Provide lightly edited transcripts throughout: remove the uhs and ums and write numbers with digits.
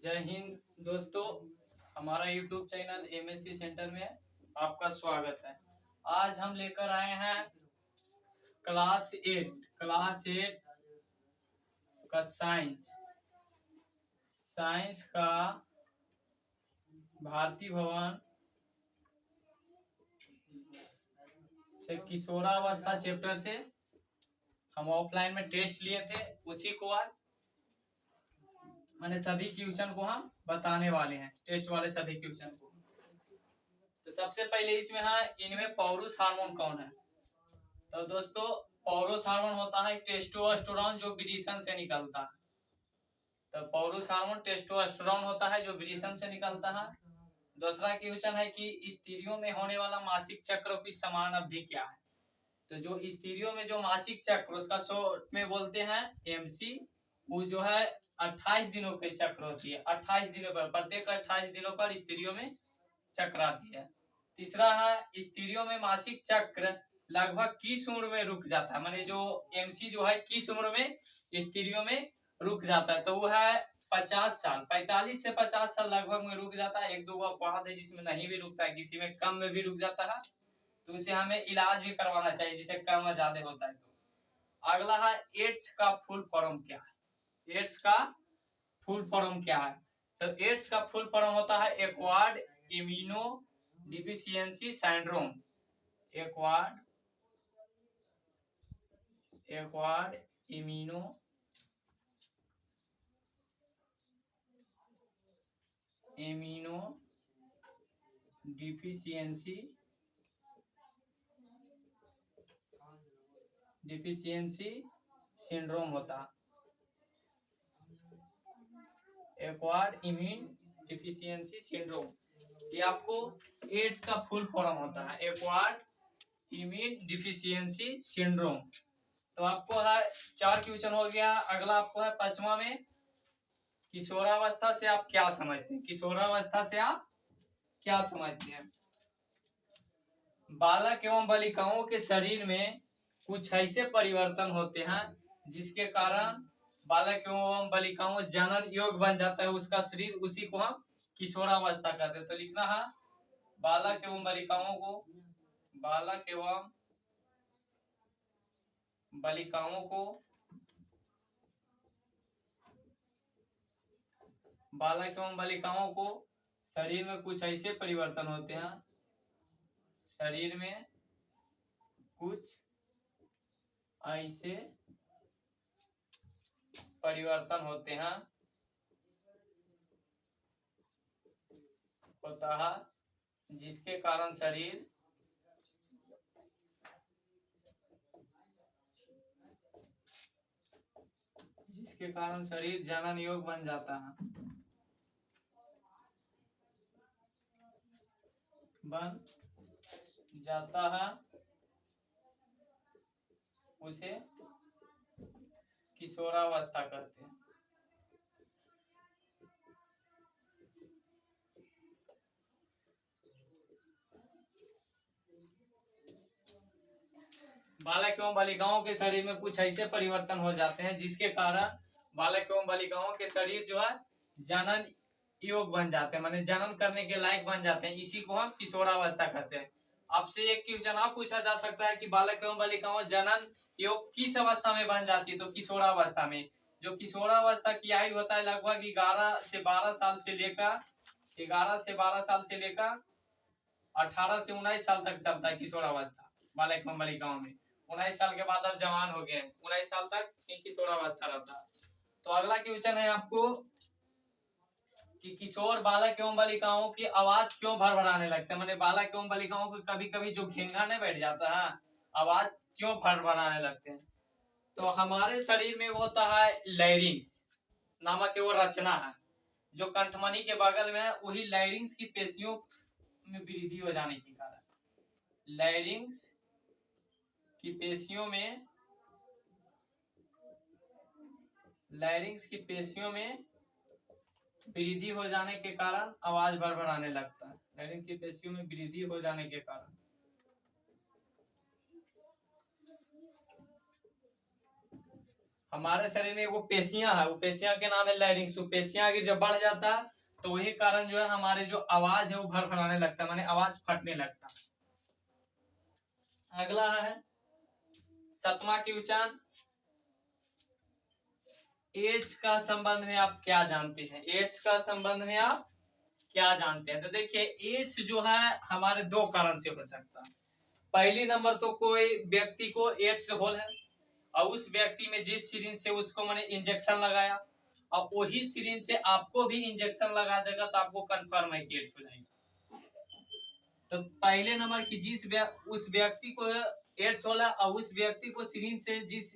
जय हिंद दोस्तों, हमारा YouTube चैनल MSc सेंटर में आपका स्वागत है। आज हम लेकर आए हैं क्लास 8 का साइंस का भारती भवन से किशोरावस्था चैप्टर से हम ऑफलाइन में टेस्ट लिए थे, उसी को आज मैंने सभी क्वेश्चन को हम बताने वाले हैं, टेस्ट वाले सभी क्वेश्चन को। तो सबसे पहले इसमें है, इनमें पौरुष हार्मोन कौन है? तो दोस्तों, पौरुष हार्मोन होता है टेस्टोस्टेरोन जो वृषण से निकलता है। तो पौरुष हार्मोन टेस्टोस्टेरोन होता है जो वृषण से निकलता है। दूसरा क्वेश्चन है कि स्त्रियों में होने वाला मासिक चक्र की समान अवधि क्या है? तो जो स्त्रियों में जो मासिक चक्र, उसका शॉर्ट में बोलते हैं MC, वो जो है 28 दिनों के चक्र होती है। 28 दिनों पर, प्रत्येक 28 दिनों पर स्त्रियों में चक्र आती है। तीसरा है, स्त्रियों में मासिक चक्र लगभग किस उम्र में रुक जाता है? माने जो MC जो है किस उम्र में स्त्रियों में रुक जाता है? तो वो है 50 साल, 45 से 50 साल लगभग में रुक जाता है। एक दो अपवाद है जिसमें नहीं भी रुकता है, किसी में कम में भी रुक जाता है, तो उसे हमें इलाज भी करवाना चाहिए जिसे कम या ज्यादा होता है। तो अगला है, एड्स का फुल फॉर्म क्या है? एड्स का फुल फॉर्म क्या है? तो एड्स का फुल फॉर्म होता है acquired immuno deficiency syndrome. Acquired immuno deficiency syndrome होता है। एक्वायर्ड इम्यून डिफिशियंसी सिंड्रोम, ये आपको एड्स का फुल फॉर्म होता है, एक्वायर्ड इम्यून डिफिशियंसी सिंड्रोम। तो आपको है 4 क्वेश्चन हो गया। अगला आपको है 5वां में, किशोरावस्था से आप क्या समझते हैं? किशोरावस्था से आप क्या समझते हैं? बालक एवं बालिकाओं के शरीर में कुछ ऐसे परिवर्तन होते हैं जिसके कारण बालक एवं बालिकाओं जनन योग बन जाता है उसका शरीर, उसी को हम किशोरावस्था कहते हैं। तो लिखना है, बालक एवं बालिकाओं को शरीर में कुछ ऐसे परिवर्तन होते हैं, शरीर में कुछ ऐसे परिवर्तन होते हैं होता है जिसके कारण शरीर जनन योग बन जाता है, उसे किशोरावस्था कहते हैं। बालक एवं बालिकाओं के शरीर में कुछ ऐसे परिवर्तन हो जाते हैं जिसके कारण बालक एवं बालिकाओं के शरीर जो है जनन योग बन जाते हैं, माने जनन करने के लायक बन जाते हैं, इसी को हम किशोरावस्था कहते हैं। आपसे एक क्वेश्चन और पूछा जा सकता है कि बालक एवं बालिकाओं जनन योग किस अवस्था में बन जाती है? तो किशोरावस्था में। जो किशोरावस्था की आयु होता है लगभग 11 से 12 साल से लेकर 18 से 19 साल तक चलता है किशोरावस्था बालक एवं बालिकाओं में। 19 साल के बाद अब जवान हो गए, 19 साल तक किशोरावस्था रहता है। तो अगला क्वेश्चन है आपको कि किशोर बालक एवं बालिकाओं की आवाज क्यों भरभराने लगते हैं? मैंने बालक एवं बालिकाओं को कभी कभी जो घेंघा नहीं बैठ जाता है, आवाज क्यों भरभराने लगते हैं? तो हमारे शरीर में होता है लैरिंग्स नामक वो रचना है जो कंठमणि के बगल में है, वही लैरिंग्स की पेशियों में वृद्धि हो जाने के कारण लैरिंग्स की पेशियों में वृद्धि हो जाने के कारण आवाज भरभराने लगता है। लैरिंग्स की पेशियों में वृद्धि हो जाने के कारण हमारे शरीर में वो पेशियां है, वो पेशियां के नाम है लैरिंग्स। वो पेशियां अगर जब बढ़ जाता है तो वही कारण जो है हमारे जो आवाज है वो भड़भड़ाने लगता है, माने आवाज फटने लगता है। अगला है 7वां क्वेश्चन, एड्स का संबंध में आप क्या जानते हैं? एड्स का संबंध में आप क्या जानते हैं? तो देखिए एड्स जो है हमारे दो कारण से हो सकता है। पहली नंबर तो कोई व्यक्ति को एड्स होल है और उस व्यक्ति में जिस सिरिंज से उसको मैंने इंजेक्शन लगाया और वही सिरिंज से आपको भी इंजेक्शन लगा देगा तो आपको कंफर्म है कि एड्स हो जाएगा। तो पहले नंबर की उस व्यक्ति को एड्स होला और उस व्यक्ति को सिरिंज से जिस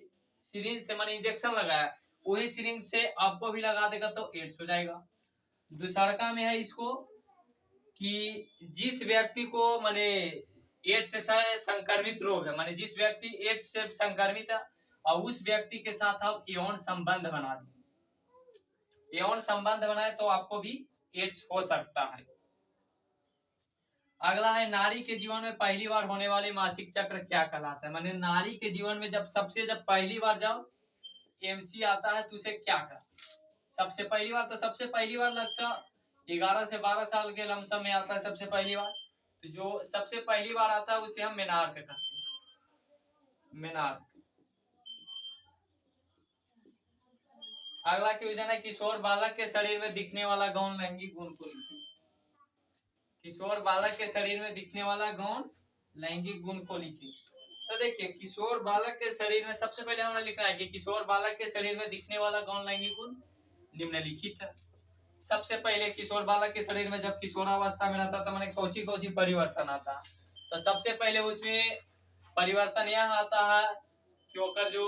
सिरिंज से मैंने इंजेक्शन लगाया वही सिरिंज से आपको भी लगा देगा तो एड्स हो जाएगा। दूसरा में है इसको कि जिस व्यक्ति को माने एड्स से संक्रमित रोग है, माने जिस व्यक्ति एड्स से संक्रमित है और उस व्यक्ति के साथ आप यौन संबंध बना दें, यौन संबंध बनाए तो आपको भी एड्स हो सकता है। अगला है नारी के जीवन में पहली बार होने वाले मासिक चक्र क्या कहलाता है? माने नारी के जीवन में जब पहली बार जब एमसी आता है तो उसे क्या कहते? सबसे पहली बार लगभग 11 से 12 साल के लमसम में आता है सबसे पहली बार। तो जो सबसे पहली बार आता है उसे हम मेनार्क कहते हैं, मेनार्क। अगला क्वेश्चन है किशोर बालक के शरीर में दिखने वाला गौण लैंगिक गुण को लिखिए। किशोर बालक के शरीर में दिखने वाला गौण लैंगिक गुण को लिखिए। तो देखिए किशोर बालक के शरीर में सबसे पहले हमें लिखना है कि किशोर बालक के शरीर में दिखने वाला गौण लैंगिक गुण निम्नलिखित है। सबसे पहले किशोर बालक के शरीर में जब किशोरावस्था में रहता तो मैंने कौची परिवर्तन आता। तो सबसे पहले उसमें परिवर्तन यह आता है कि ओकर जो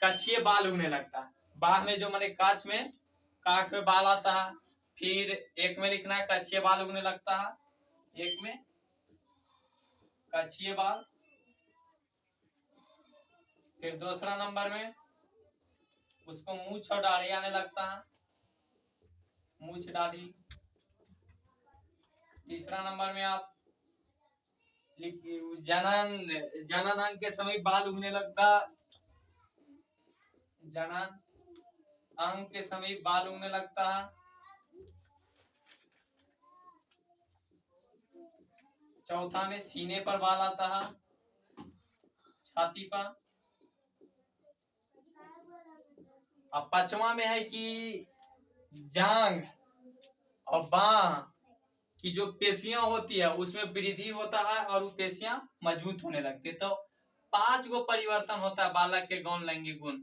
कच्छिए बाल उगने लगता है। बाह में जो मैंने कांच में काख में बाल आता है। फिर एक में लिखना है कच्छिए बाल उगने लगता है, एक में कच्छिए बाल। फिर दूसरा नंबर में उसको मूछ और दाढ़ी आने लगता है, मूछ दाढ़ी। तीसरा नंबर में आप जनन अंग के समय बाल उगने लगता, जनन अंग के समय बाल उगने लगता है। चौथा में सीने पर बाल आता है, छाती पर। अब पांचवा में है कि जांग और बाह की जो पेशियां होती है उसमें वृद्धि होता है और वो पेशियां मजबूत होने लगती है। तो 5 गो परिवर्तन होता है बालक के गौण लैंगिक गुण,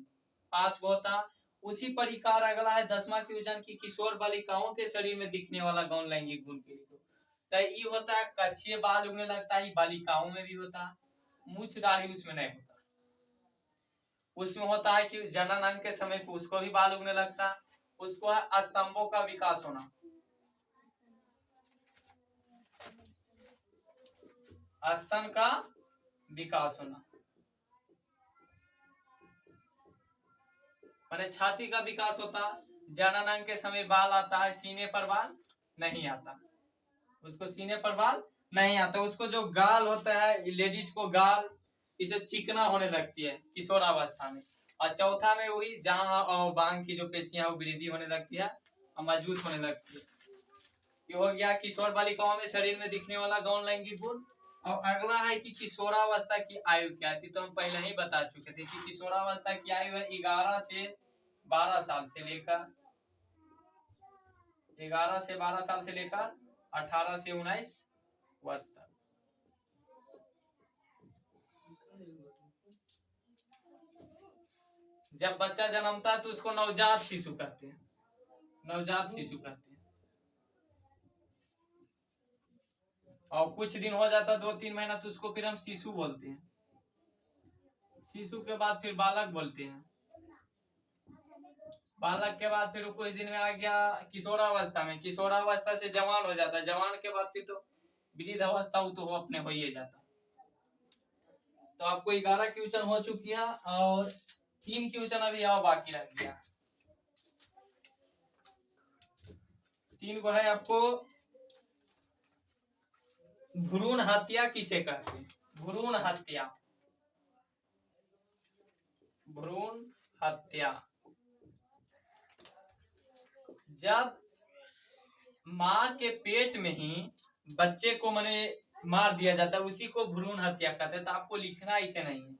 5 गो होता। उसी प्रकार अगला है 10वां क्वेश्चन की किशोर बालिकाओं के शरीर में दिखने वाला गौण लैंगिक गुण के लिए। तो ये होता है कच्छिए बाल उगने लगता है, बालिकाओं में भी होता है। मूछ दाढ़ी उसमें नहीं होता। उसमें होता है कि जनन अंग के समय पे उसको भी बाल उगने लगता है। उसको है स्तंभों का विकास होना, स्तन का विकास होना, माने छाती का विकास होता। जनन अंग के समय बाल आता है, सीने पर बाल नहीं आता, उसको सीने पर बाल नहीं आता। उसको जो गाल होता है लेडीज को गाल इसे चिकना होने लगती है किशोरावस्था में। और चौथा में वही जहां और बांग की जो पेशियां वो वृद्धि होने लगती है और मजबूत होने लगती है। ये हो गया किशोर बालिकाओं में शरीर में दिखने वाला गौण लैंगिक गुण। और अगला है कि किशोरावस्था की आयु क्या थी, तो हम पहले ही बता चुके थे कि किशोरावस्था की आयु है 11 से 12 साल से लेकर 11 से 12 साल से लेकर 18 से 19 वर्ष तक। जब बच्चा जन्मता है तो उसको नवजात शिशु कहते हैं, नवजात शिशु कहते हैं। और कुछ दिन हो जाता 2-3 महीना तो उसको फिर हम शिशु बोलते हैं। शिशु के बाद फिर बालक बोलते हैं। बालक के बाद फिर कुछ दिन में आ गया किशोरावस्था में, किशोरावस्था से जवान हो जाता है, जवान के बाद फिर तो वृद्ध अवस्था तो अपने हो ही जाता। तो आपको 11 क्वेश्चन हो चुकी है और 3 क्वेश्चन अभी आओ बाकी रह गया। 3 को है आपको भ्रूण हत्या किसे कहते हैं? भ्रूण हत्या, भ्रूण हत्या। जब माँ के पेट में ही बच्चे को मैंने मार दिया जाता है, उसी को भ्रूण हत्या कहते हैं। तो आपको लिखना इसे नहीं है,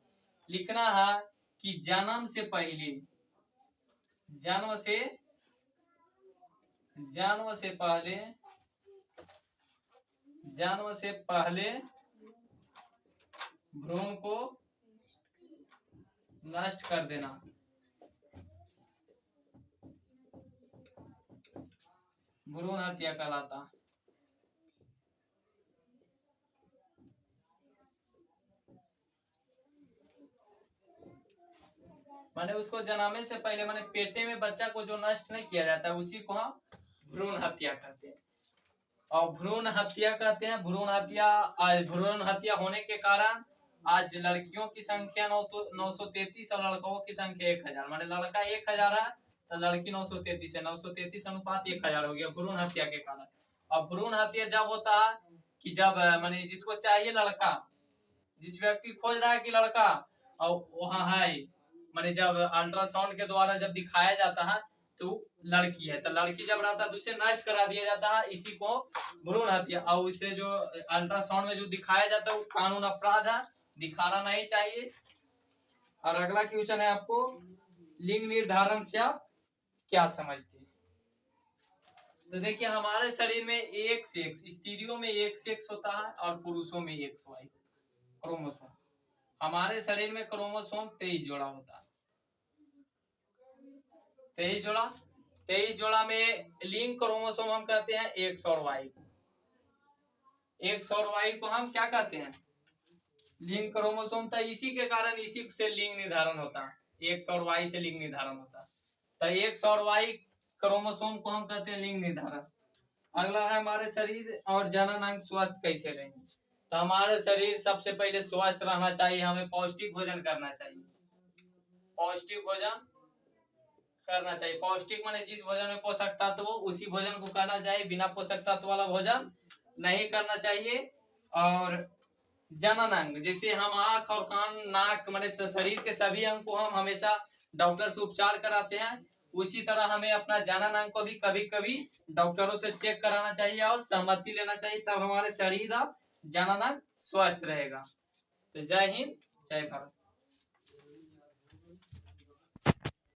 लिखना है कि जन्म से पहले, जन्म से पहले भ्रूण को नष्ट कर देना। भ्रूण हत्या कहलाता। माने उसको जन्मने से पहले, माने पेटे में बच्चा को जो नष्ट नहीं किया जाता है, उसी को हम भ्रूण हत्या कहते हैं। और भ्रूण हत्या कहते हैं, भ्रूण हत्या होने के कारण आज लड़कियों की संख्या 933 और लड़कों की संख्या 1000। माने लड़का 1000 है तो लड़की 933 है, 933 अनुपात 1000 हो गया भ्रूण हत्या के कारण। और भ्रूण हत्या जब होता है कि जब माने जिसको चाहिए लड़का, जिस व्यक्ति खोज रहा है कि लड़का और वहाँ है, माने जब अल्ट्रासाउंड के द्वारा जब दिखाया जाता है तो लड़की है, तो लड़की जब रहता है तो उसे नष्ट करा दिया जाता है, इसी को भ्रूण हत्या। और उसे जो अल्ट्रासाउंड में जो दिखाया जाता है वो कानून अपराध है, दिखाना नहीं चाहिए। और अगला क्वेश्चन है आपको, लिंग निर्धारण से आप क्या समझते हैं? तो देखिए हमारे शरीर में एक सेक्स, स्त्रियों में एक सेक्स होता है और पुरुषों में एक XY क्रोमोसोम। हमारे शरीर में क्रोमोसोम 23 जोड़ा होता है, 23 जोड़ा में लिंग क्रोमोसोम हम कहते हैं X और Y को। X और Y को हम क्या कहते हैं? लिंग क्रोमोसोम। था इसी के कारण इसी से लिंग निर्धारण होता है, X और Y से लिंग निर्धारण होता है। तो X और Y क्रोमोसोम को हम कहते हैं लिंग निर्धारण। अगला है हमारे शरीर और जननांग स्वस्थ कैसे रहेंगे? तो हमारे शरीर सबसे पहले स्वस्थ रहना चाहिए, हमें पौष्टिक भोजन करना चाहिए, पौष्टिक भोजन करना चाहिए। पौष्टिक माने जिस भोजन में पोषक तत्व हो उसी भोजन को करना चाहिए, बिना पोषक तत्व वाला भोजन नहीं करना चाहिए। और जननांग जैसे हम आँख और कान नाक माने शरीर के सभी अंग को हम हमेशा डॉक्टर से उपचार कराते हैं, उसी तरह हमें अपना जननांग को भी कभी कभी डॉक्टरों से चेक कराना चाहिए और सहमति लेना चाहिए, तब हमारे शरीर और जननांग स्वस्थ रहेगा। तो जय हिंद, जय भारत।